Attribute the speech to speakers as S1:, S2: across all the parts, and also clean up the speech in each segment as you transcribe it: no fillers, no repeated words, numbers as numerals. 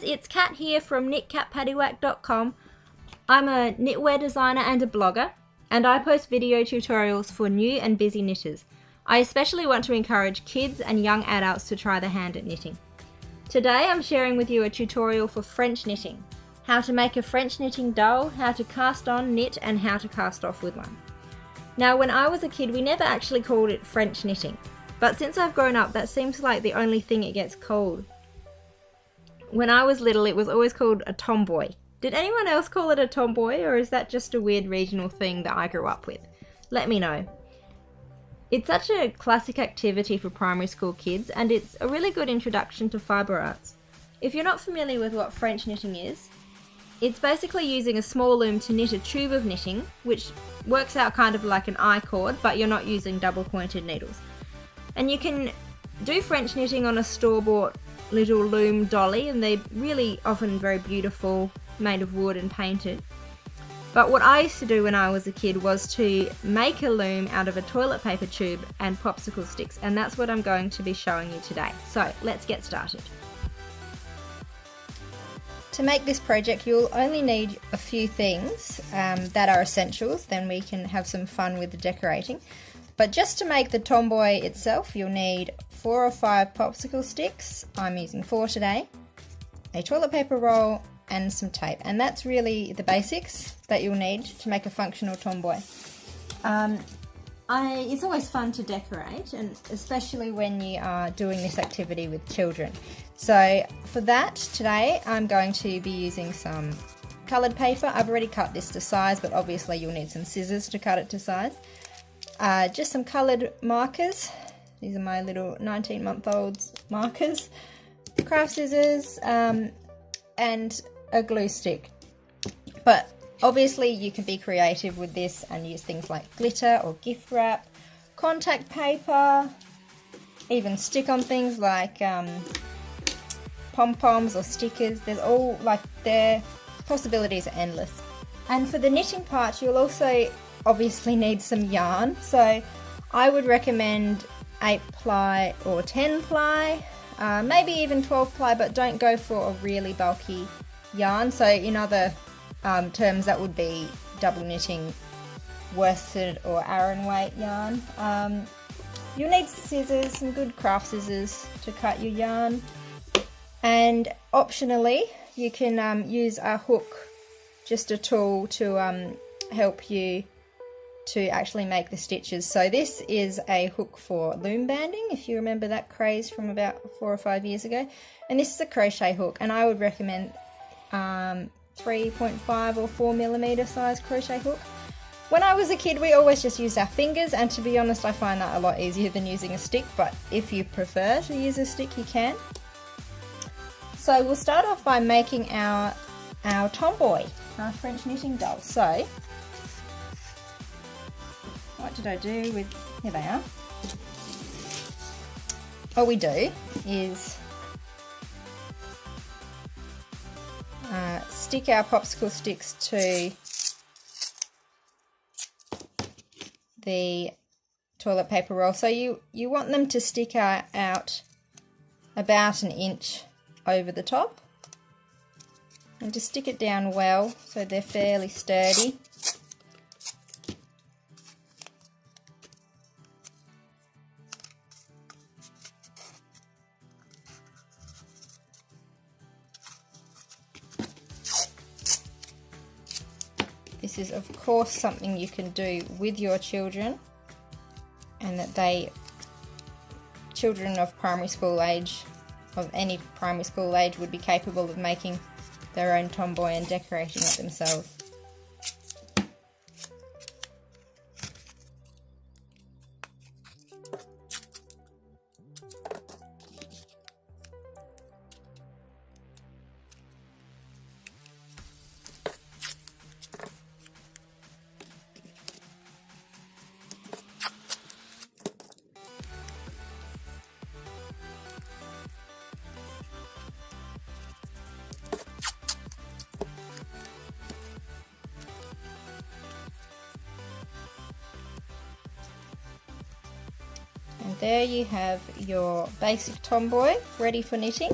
S1: it's Kat here from knitcatpaddywhack.com. I'm a knitwear designer and a blogger, and I post video tutorials for new and busy knitters. I especially want to encourage kids and young adults to try their hand at knitting. Today I'm sharing with you a tutorial for French knitting. How to make a French knitting doll, how to cast on, knit, and how to cast off with one. Now, when I was a kid, we never actually called it French knitting, but since I've grown up, that seems like the only thing it gets called. When I was little, it was always called a tomboy. Did anyone else call it a tomboy, or is that just a weird regional thing that I grew up with? Let me know. It's such a classic activity for primary school kids, and it's a really good introduction to fibre arts. If you're not familiar with what French knitting is, it's basically using a small loom to knit a tube of knitting, which works out kind of like an I-cord, but you're not using double pointed needles. And you can do French knitting on a store-bought little loom dolly, and they're really often very beautiful, made of wood and painted. But what I used to do when I was a kid was to make a loom out of a toilet paper tube and popsicle sticks, and that's what I'm going to be showing you today. So let's get started. To make this project, you'll only need a few things that are essentials, then we can have some fun with the decorating. But just to make the tomboy itself, you'll need 4 or 5 popsicle sticks. I'm using 4 today, a toilet paper roll, and some tape. And that's really the basics that you'll need to make a functional tomboy. It's always fun to decorate, and especially when you are doing this activity with children. So for that, today I'm going to be using some coloured paper. I've already cut this to size, but obviously you'll need some scissors to cut it to size. Just some coloured markers. These are my little 19-month-old markers. Craft scissors, and a glue stick. But obviously you can be creative with this and use things like glitter or gift wrap, contact paper, even stick on things like pom-poms or stickers. Their possibilities are endless. And for the knitting part, you'll also obviously need some yarn. So I would recommend 8 ply or 10 ply, maybe even 12 ply, but don't go for a really bulky yarn. So in other terms, that would be double knitting worsted or Aran weight yarn. You'll need scissors, some good craft scissors to cut your yarn, and optionally you can use a hook, just a tool to help you to actually make the stitches. So this is a hook for loom banding, if you remember that craze from about 4 or 5 years ago, and this is a crochet hook, and I would recommend 3.5 or 4mm size crochet hook. When I was a kid, we always just used our fingers, and to be honest, I find that a lot easier than using a stick, but if you prefer to use a stick, you can. So we'll start off by making our tomboy, our French knitting doll. So what did I do with, here they are. All we do is stick our popsicle sticks to the toilet paper roll. So you want them to stick out about 1 inch over the top, and just stick it down well so they're fairly sturdy. This is of course something you can do with your children, and that children of primary school age, of any primary school age, would be capable of making their own tomboy and decorating it themselves. And there you have your basic tomboy ready for knitting.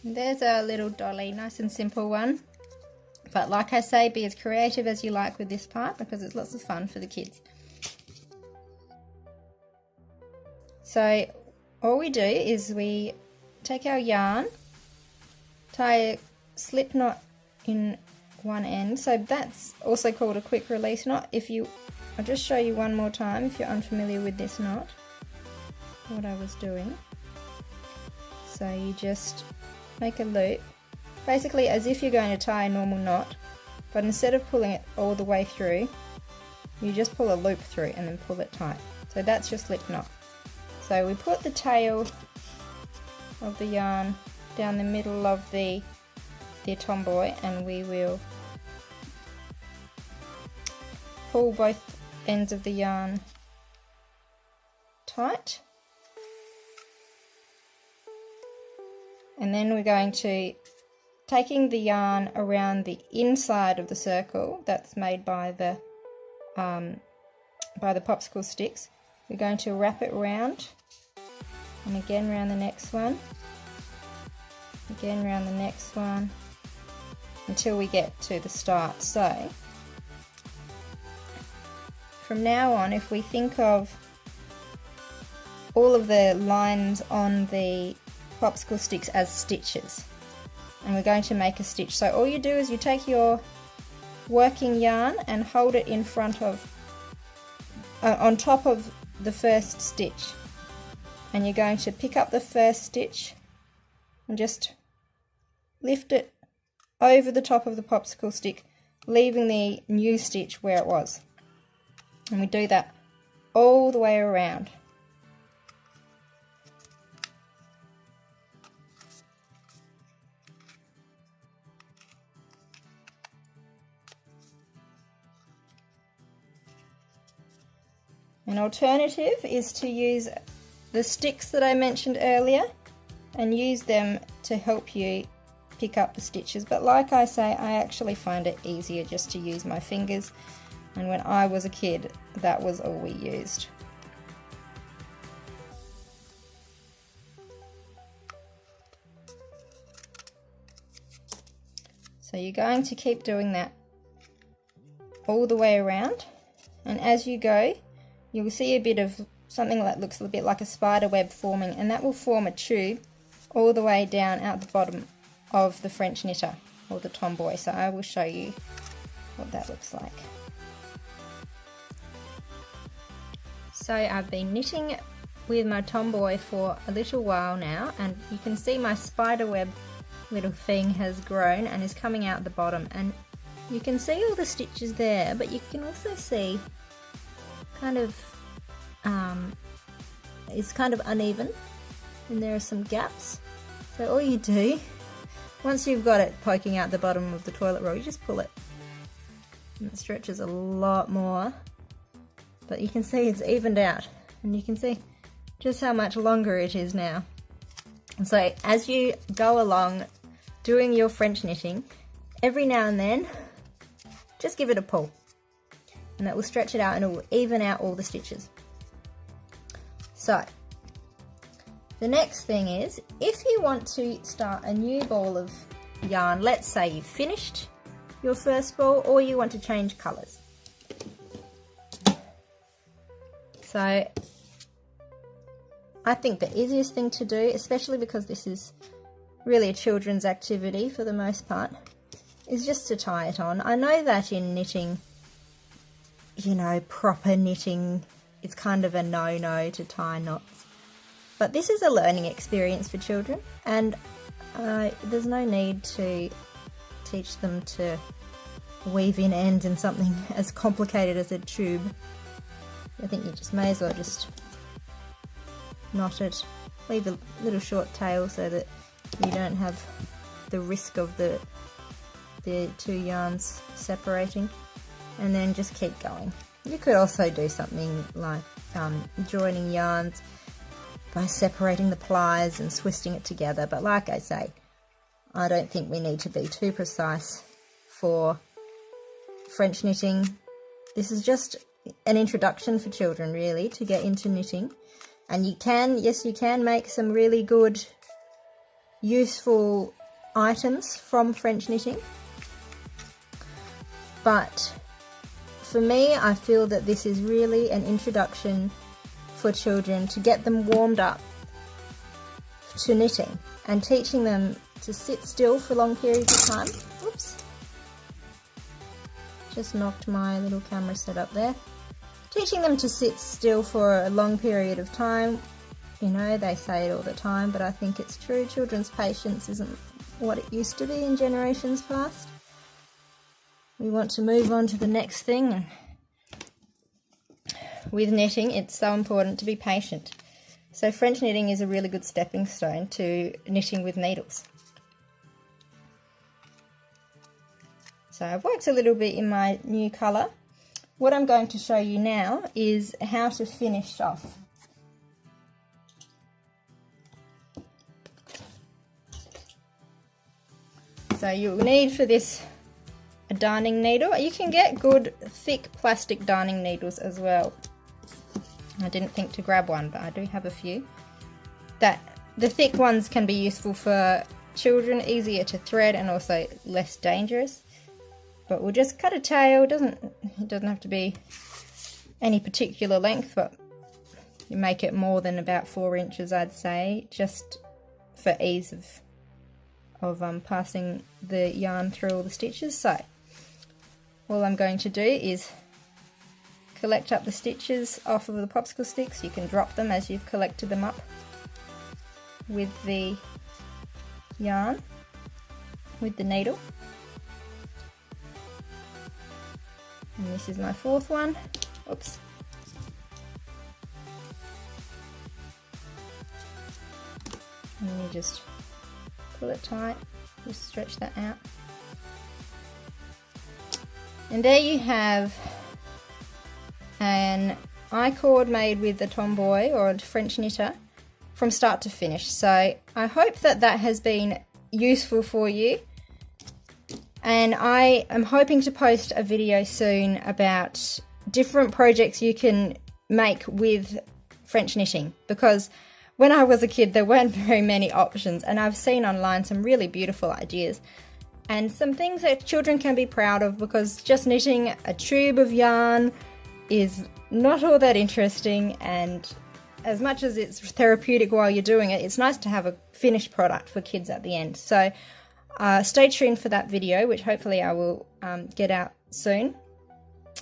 S1: And there's our little dolly, nice and simple one. But like I say, be as creative as you like with this part because it's lots of fun for the kids. So all we do is we take our yarn, tie a slip knot in one end. So that's also called a quick release knot. I'll just show you one more time if you're unfamiliar with this knot, what I was doing. So you just make a loop, basically as if you're going to tie a normal knot, but instead of pulling it all the way through, you just pull a loop through and then pull it tight. So that's your slip knot. So we put the tail of the yarn down the middle of the tomboy, and we will pull both ends of the yarn tight. And then we're going to, taking the yarn around the inside of the circle that's made by the popsicle sticks, we're going to wrap it round, and again round the next one, again round the next one, until we get to the start. So from now on, if we think of all of the lines on the popsicle sticks as stitches, and we're going to make a stitch. So all you do is you take your working yarn and hold it in front of, on top of the first stitch, and you're going to pick up the first stitch and just lift it over the top of the popsicle stick, leaving the new stitch where it was. And we do that all the way around. An alternative is to use the sticks that I mentioned earlier and use them to help you pick up the stitches, but like I say, I actually find it easier just to use my fingers, and when I was a kid that was all we used. So you're going to keep doing that all the way around, and as you go you will see a bit of something that looks a bit like a spider web forming, and that will form a tube all the way down out the bottom of the French knitter or the tomboy. So I will show you what that looks like. So I've been knitting with my tomboy for a little while now, and you can see my spider web little thing has grown and is coming out the bottom, and you can see all the stitches there, but you can also see kind of it's kind of uneven and there are some gaps. So all you do, once you've got it poking out the bottom of the toilet roll, you just pull it and it stretches a lot more, but you can see it's evened out and you can see just how much longer it is now. And so as you go along doing your French knitting, every now and then just give it a pull, and that will stretch it out and it will even out all the stitches. So the next thing is, if you want to start a new ball of yarn, let's say you've finished your first ball or you want to change colours. So I think the easiest thing to do, especially because this is really a children's activity for the most part, is just to tie it on. I know that in knitting, you know, proper knitting, it's kind of a no-no to tie knots. But this is a learning experience for children, and there's no need to teach them to weave in ends in something as complicated as a tube. I think you just may as well just knot it, leave a little short tail so that you don't have the risk of the two yarns separating, and then just keep going. You could also do something like joining yarns by separating the plies and twisting it together, but like I say, I don't think we need to be too precise for French knitting. This is just an introduction for children really to get into knitting, and you can, yes, you can make some really good useful items from French knitting, but for me, I feel that this is really an introduction for children to get them warmed up to knitting and teaching them to sit still for long periods of time. Oops. Just knocked my little camera set up there. Teaching them to sit still for a long period of time. You know, they say it all the time, but I think it's true. Children's patience isn't what it used to be in generations past. We want to move on to the next thing. And with knitting, it's so important to be patient. So French knitting is a really good stepping stone to knitting with needles. So I've worked a little bit in my new colour. What I'm going to show you now is how to finish off. So you'll need for this a darning needle. You can get good thick plastic darning needles as well. I didn't think to grab one, but I do have a few. The thick ones can be useful for children, easier to thread and also less dangerous. But we'll just cut a tail. It doesn't have to be any particular length, but you make it more than about 4 inches, I'd say, just for ease of passing the yarn through all the stitches. So all I'm going to do is collect up the stitches off of the popsicle sticks. You can drop them as you've collected them up with the yarn, with the needle. And this is my 4th one. Oops. And you just pull it tight, just stretch that out. And there you have an I-cord made with a tomboy or a French knitter from start to finish. So I hope that that has been useful for you. And I am hoping to post a video soon about different projects you can make with French knitting, because when I was a kid there weren't very many options, and I've seen online some really beautiful ideas and some things that children can be proud of, because just knitting a tube of yarn is not all that interesting, and as much as it's therapeutic while you're doing it, it's nice to have a finished product for kids at the end. So stay tuned for that video, which hopefully I will get out soon.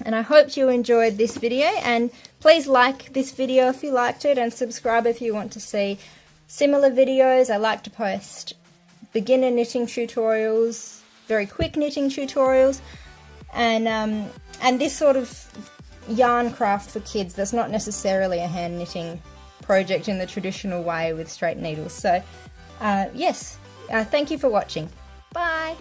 S1: And I hope you enjoyed this video, and please like this video if you liked it, and subscribe if you want to see similar videos. I like to post beginner knitting tutorials, very quick knitting tutorials, and this sort of yarn craft for kids that's not necessarily a hand knitting project in the traditional way with straight needles. So yes, thank you for watching. Bye!